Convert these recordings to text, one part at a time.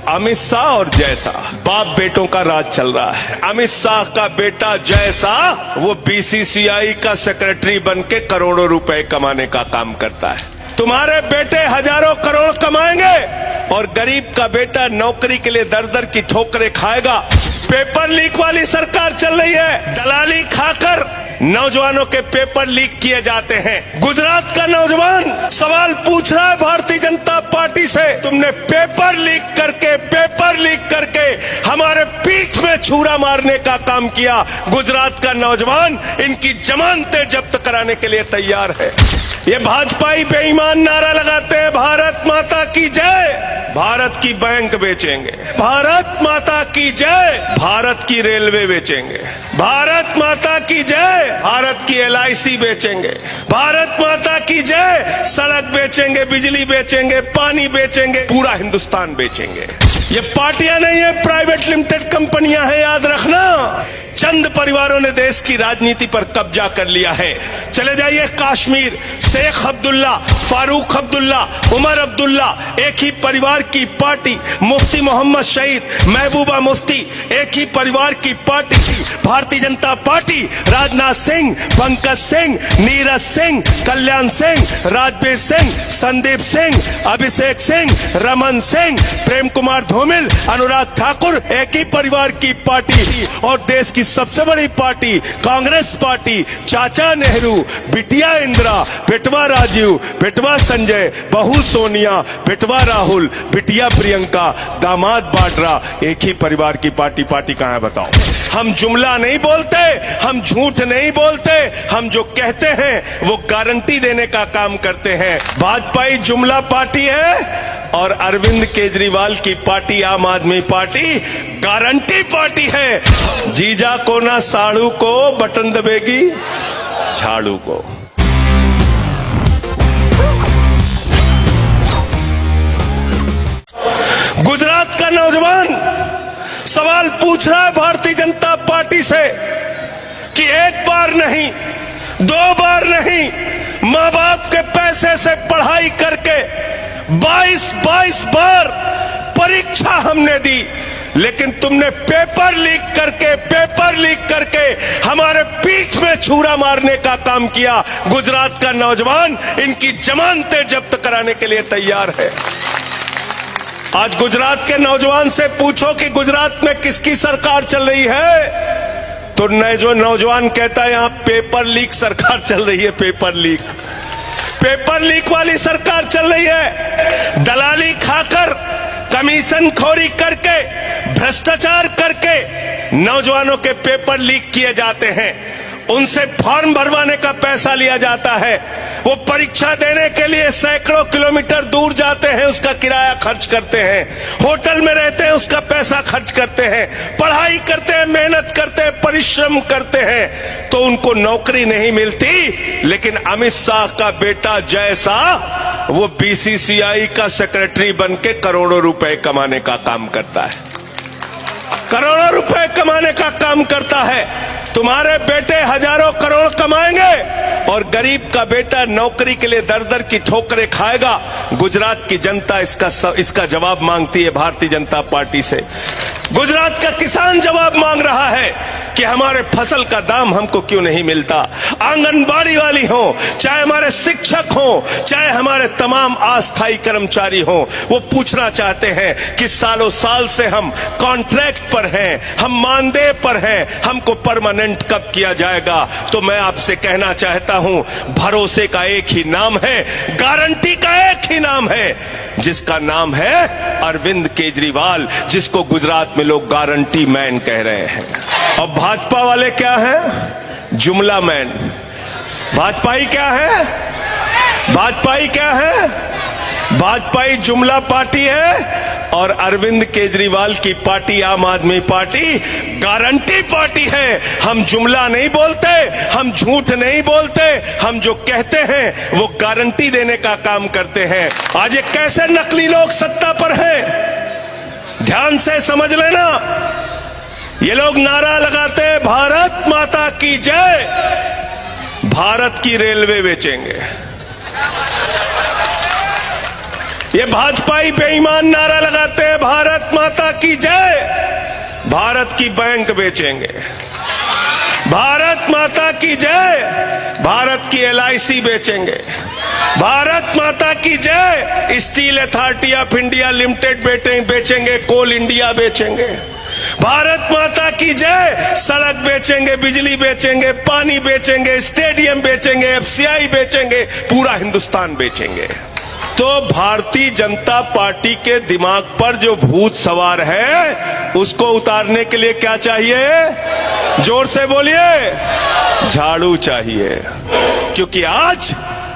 अमित शाह और जैसा बाप बेटों का राज चल रहा है। अमित शाह का बेटा जैसा वो बीसीसीआई का सेक्रेटरी बन के करोड़ों रुपए कमाने का काम करता है। तुम्हारे बेटे हजारों करोड़ कमाएंगे और गरीब का बेटा नौकरी के लिए दर दर की ठोकरें खाएगा। पेपर लीक वाली सरकार चल रही है। दलाली खाकर नौजवानों के पेपर लीक किए जाते हैं। गुजरात का नौजवान सवाल पूछ रहा है भारतीय जनता पार्टी से, तुमने पेपर लीक करके हमारे पीठ में छुरा मारने का काम किया। गुजरात का नौजवान इनकी जमानतें जब्त कराने के लिए तैयार है। ये भाजपाई बेईमान नारा लगाते हैं, भारत माता की जय, भारत की बैंक बेचेंगे, भारत माता की जय, भारत की रेलवे बेचेंगे, भारत माता की जय, भारत की LIC बेचेंगे, भारत माता की जय, सड़क बेचेंगे, बिजली बेचेंगे, पानी बेचेंगे, पूरा हिंदुस्तान बेचेंगे। ये पार्टियां नहीं है, प्राइवेट लिमिटेड कंपनियां हैं, याद रखना। चंद परिवारों ने देश की राजनीति पर कब्जा कर लिया है। चले जाइए कश्मीर, शेख अब्दुल्ला, फारूक अब्दुल्ला, उमर अब्दुल्ला, एक ही परिवार की पार्टी। मुफ्ती मोहम्मद शहीद, महबूबा मुफ्ती, एक ही परिवार की पार्टी थी। भारतीय जनता पार्टी, राजनाथ सिंह, पंकज सिंह, नीरज सिंह, कल्याण सिंह, राजवीर सिंह, संदीप सिंह, अभिषेक सिंह, रमन सिंह, प्रेम कुमार धूमिल, अनुराग ठाकुर, एक ही परिवार की पार्टी थी। और देश की सबसे बड़ी पार्टी कांग्रेस पार्टी, चाचा नेहरू, बिटिया इंदिरा, बेटवा राजीव, बेटवा संजय, बहू सोनिया, बेटवा राहुल, बिटिया प्रियंका, दामाद बाड्रा, एक ही परिवार की पार्टी। पार्टी कहां है बताओ? हम जुमला नहीं बोलते, हम झूठ नहीं बोलते, हम जो कहते हैं वो गारंटी देने का काम करते हैं। भाजपाई जुमला पार्टी है और अरविंद केजरीवाल की पार्टी आम आदमी पार्टी गारंटी पार्टी है। जीजा को ना साड़ू को बटन दबेगी झाड़ू को। गुजरात का नौजवान सवाल पूछ रहा है भारतीय जनता पार्टी से कि एक बार नहीं, दो बार नहीं, मां बाप के पैसे से पढ़ाई करके 22 बार परीक्षा हमने दी, लेकिन तुमने पेपर लीक करके हमारे पीठ में छुरा मारने का काम किया। गुजरात का नौजवान इनकी जमानतें जब्त कराने के लिए तैयार है। आज गुजरात के नौजवान से पूछो कि गुजरात में किसकी सरकार चल रही है, तो जो नौजवान कहता है यहां पेपर लीक सरकार चल रही है। पेपर लीक वाली सरकार चल रही है। दलाली खाकर, कमीशन खोरी करके, भ्रष्टाचार करके नौजवानों के पेपर लीक किए जाते हैं। उनसे फॉर्म भरवाने का पैसा लिया जाता है। वो परीक्षा देने के लिए सैकड़ों किलोमीटर दूर जाते हैं, उसका किराया खर्च करते हैं। होटल में रहते हैं, उसका पैसा खर्च करते हैं। पढ़ाई करते हैं, मेहनत करते हैं, परिश्रम करते हैं, तो उनको नौकरी नहीं मिलती। लेकिन अमित शाह का बेटा जैसा वो बीसीसीआई का सेक्रेटरी बन के करोड़ों रुपए कमाने का काम करता है। करोड़ों रुपए कमाने का काम करता है। तुम्हारे बेटे हजारों करोड़ कमाएंगे और गरीब का बेटा नौकरी के लिए दर दर की ठोकरें खाएगा। गुजरात की जनता इसका जवाब मांगती है भारतीय जनता पार्टी से। गुजरात का किसान जवाब मांग रहा है कि हमारे फसल का दाम हमको क्यों नहीं मिलता। आंगनबाड़ी वाली हो, चाहे हमारे शिक्षक हो, चाहे हमारे तमाम अस्थायी कर्मचारी हो, वो पूछना चाहते हैं कि सालों साल से हम कॉन्ट्रैक्ट पर हैं, हम मानदेय पर हैं, हमको परमानेंट कब किया जाएगा। तो मैं आपसे कहना चाहता हूं, भरोसे का एक ही नाम है, गारंटी का एक ही नाम है, जिसका नाम है अरविंद केजरीवाल, जिसको गुजरात में लोग गारंटी मैन कह रहे हैं। और भाजपा वाले क्या हैं? जुमला मैन। भाजपाई क्या है? भाजपाई जुमला पार्टी है और अरविंद केजरीवाल की पार्टी आम आदमी पार्टी गारंटी पार्टी है। हम जुमला नहीं बोलते, हम झूठ नहीं बोलते, हम जो कहते हैं वो गारंटी देने का काम करते हैं। आज ये कैसे नकली लोग सत्ता पर हैं, ध्यान से समझ लेना। ये लोग नारा लगाते हैं भारत माता की जय, भारत की रेलवे बेचेंगे। ये भाजपाई बेईमान नारा लगाते हैं भारत भारत की बैंक बेचेंगे। भारत माता की जय, भारत की LIC बेचेंगे। भारत माता की जय, steel authority of India limited बेचेंगे, कोल इंडिया बेचेंगे। भारत माता की जय, सड़क बेचेंगे, बिजली बेचेंगे, पानी बेचेंगे, स्टेडियम बेचेंगे, FCI बेचेंगे, पूरा हिंदुस्तान बेचेंगे। तो भारतीय जनता पार्टी के दिमाग पर जो भूत सवार है उसको उतारने के लिए क्या चाहिए? जोर से बोलिए, झाड़ू चाहिए। क्योंकि आज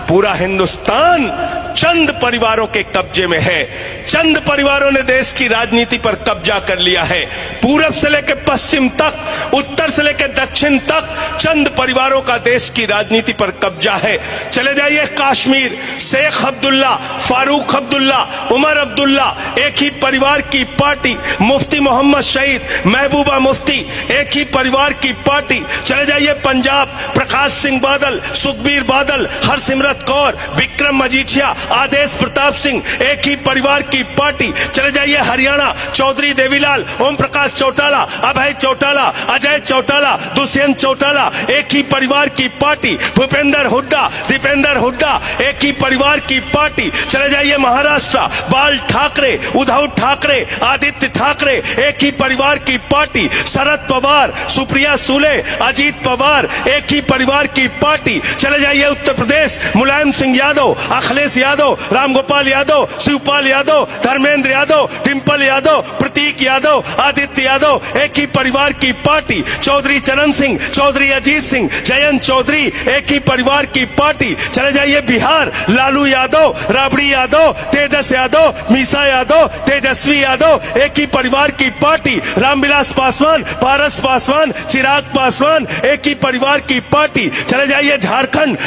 पूरा हिंदुस्तान चंद परिवारों के कब्जे में है। चंद परिवारों ने देश की राजनीति पर कब्जा कर लिया है। पूरब से लेकर पश्चिम तक, उत्तर से लेकर दक्षिण तक चंद परिवारों का देश की राजनीति पर कब्जा है। चले जाइए कश्मीर, शेख अब्दुल्ला, फारूक अब्दुल्ला, उमर अब्दुल्ला, एक ही परिवार की पार्टी। मुफ्ती मोहम्मद शहीद, महबूबा मुफ्ती, एक ही परिवार की पार्टी। चले जाइए पंजाब, प्रकाश सिंह बादल, सुखबीर बादल, हरसिमरत कौर, विक्रम मजीठिया, आदेश प्रताप सिंह, एक ही परिवार की पार्टी। चले जाइए हरियाणा, चौधरी देवीलाल, ओम प्रकाश चौटाला, अभय चौटाला, अजय चौटाला, दुष्यंत चौटाला, एक ही परिवार की पार्टी। भूपेंद्र हुड्डा, दीपेंद्र हुड्डा, एक ही परिवार की पार्टी। चले जाइए महाराष्ट्र, बाल ठाकरे, उद्धव ठाकरे, आदित्य ठाकरे, एक ही परिवार की पार्टी। शरद पवार, सुप्रिया सुले, अजीत पवार, एक ही परिवार की पार्टी। चले जाइए उत्तर प्रदेश, मुलायम सिंह यादव, अखिलेश यादव, रामगोपाल यादव, शिवपाल यादव, धर्मेंद्र यादव, डिंपल यादव, प्रतीक यादव, आदित्य यादव, एक ही परिवार की पार्टी। चौधरी चरण सिंह, चौधरी अजीत सिंह, जयंत चौधरी, एक ही परिवार की पार्टी। चले जाइए बिहार, लालू यादव, राबड़ी यादव, तेजस यादव, मीसा यादव, तेजस्वी यादव, एक ही परिवार की पार्टी। रामविलास पासवान, पारस पासवान, चिराग पासवान, एक ही परिवार की पार्टी। चले जाइए झारखंड,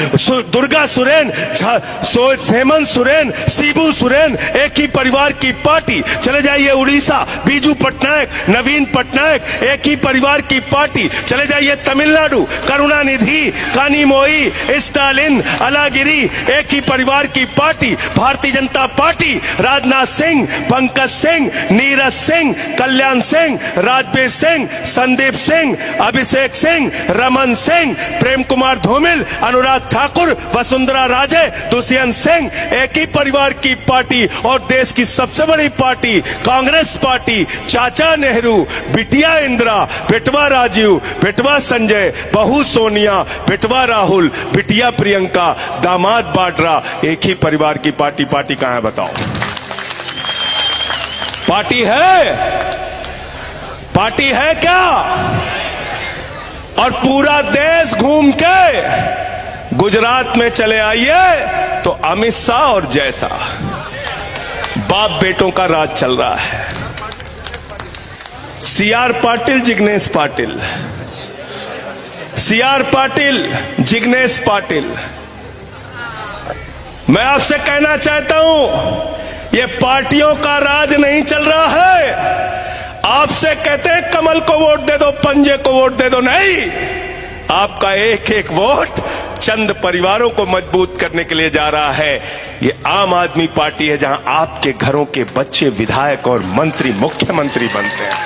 दुर्गा सुरेन, हेमंत सोरेन, शिबू सोरेन, एक ही परिवार की पार्टी। चले जाइए उड़ीसा, बीजू पटनायक, नवीन पटनायक, एक ही परिवार की पार्टी। चले जाइए तमिलनाडु, करुणानिधि, कानीमोई, स्टालिन, अलागिरी, एक ही परिवार की पार्टी। भारतीय जनता पार्टी, राजनाथ सिंह, पंकज सिंह, नीरज सिंह, कल्याण सिंह, राजवीर सिंह, संदीप सिंह, अभिषेक सिंह, रमन सिंह, प्रेम कुमार धूमिल, अनुराग ठाकुर, वसुंधरा राजे, दुष्यंत सिंह, एक ही परिवार की पार्टी। और देश की सबसे बड़ी पार्टी कांग्रेस पार्टी, चाचा नेहरू, बिटिया इंदिरा, बेटवा राजीव, बेटवा संजय, बहू सोनिया, बेटवा राहुल, बिटिया प्रियंका, दामाद वाड्रा, एक ही परिवार की पार्टी। पार्टी कहां है बताओ? पार्टी है? पार्टी है क्या? और पूरा देश घूम के गुजरात में चले आइए तो अमित शाह और जैसा बाप बेटों का राज चल रहा है। CR पाटिल, जिग्नेश पाटिल, CR पाटिल, जिग्नेश पाटिल, मैं आपसे कहना चाहता हूं ये पार्टियों का राज नहीं चल रहा है। आपसे कहते हैं कमल को वोट दे दो, पंजे को वोट दे दो, नहीं, आपका एक एक वोट चंद परिवारों को मजबूत करने के लिए जा रहा है। ये आम आदमी पार्टी है जहां आपके घरों के बच्चे विधायक और मंत्री, मुख्यमंत्री बनते हैं।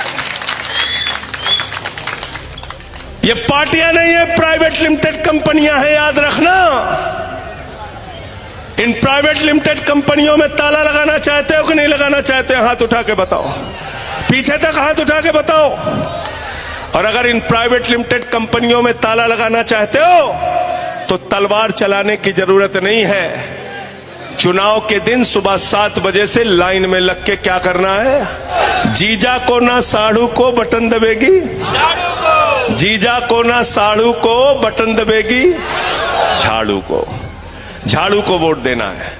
ये पार्टियां नहीं है, प्राइवेट लिमिटेड कंपनियां हैं, याद रखना। इन प्राइवेट लिमिटेड कंपनियों में ताला लगाना चाहते हो कि नहीं लगाना चाहते हो? हाथ उठा के बताओ, पीछे तक हाथ उठा के बताओ। और अगर इन प्राइवेट लिमिटेड कंपनियों में ताला लगाना चाहते हो तो तलवार चलाने की जरूरत नहीं है। चुनाव के दिन सुबह 7 बजे से लाइन में लग के क्या करना है? जीजा को ना साढ़ू को बटन दबेगी, जीजा को ना साढ़ू को बटन दबेगी, झाड़ू को, झाड़ू को वोट देना है।